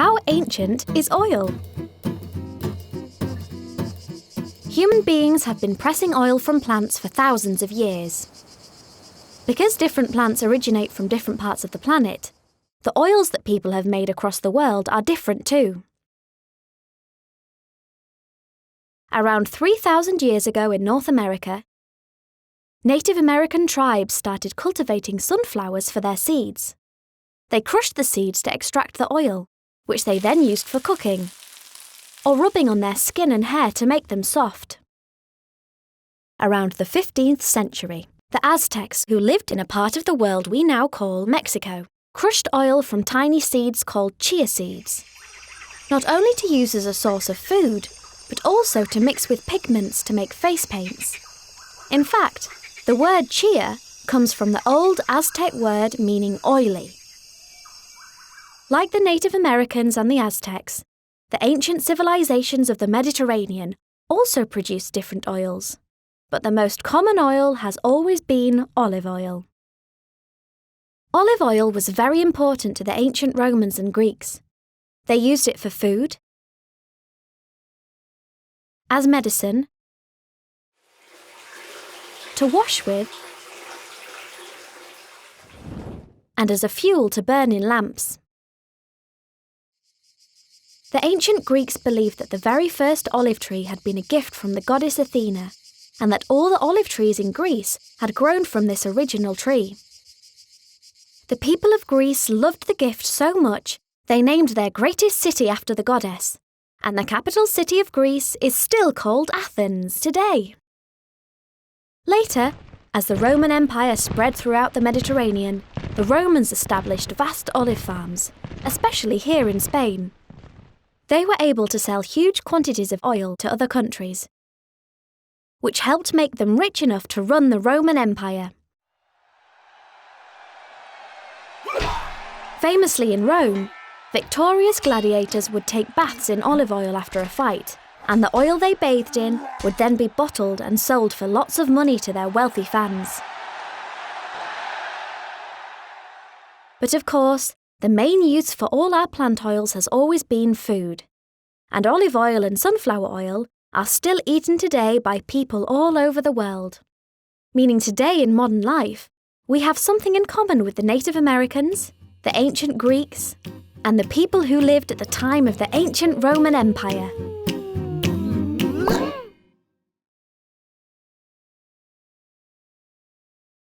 How ancient is oil? Human beings have been pressing oil from plants for thousands of years. Because different plants originate from different parts of the planet, the oils that people have made across the world are different too. Around 3,000 years ago in North America, Native American tribes started cultivating sunflowers for their seeds. They crushed the seeds to extract the oil, which they then used for cooking, or rubbing on their skin and hair to make them soft. Around the 15th century, the Aztecs, who lived in a part of the world we now call Mexico, crushed oil from tiny seeds called chia seeds, not only to use as a source of food, but also to mix with pigments to make face paints. In fact, the word Chia comes from the old Aztec word meaning oily. Like the Native Americans and the Aztecs, the ancient civilisations of the Mediterranean also produced different oils, but the most common oil has always been olive oil. Olive oil was very important to the ancient Romans and Greeks. They used it for food, as medicine, to wash with, and as a fuel to burn in lamps. The ancient Greeks believed that the very first olive tree had been a gift from the goddess Athena, and that all the olive trees in Greece had grown from this original tree. The people of Greece loved the gift so much, they named their greatest city after the goddess, and the capital city of Greece is still called Athens today. Later, as the Roman Empire spread throughout the Mediterranean, the Romans established vast olive farms, especially here in Spain. They were able to sell huge quantities of oil to other countries, which helped make them rich enough to run the Roman Empire. Famously in Rome, victorious gladiators would take baths in olive oil after a fight, and the oil they bathed in would then be bottled and sold for lots of money to their wealthy fans. But of course, the main use for all our plant oils has always been food, and olive oil and sunflower oil are still eaten today by people all over the world. Meaning today in modern life, we have something in common with the Native Americans, the ancient Greeks, and the people who lived at the time of the ancient Roman Empire.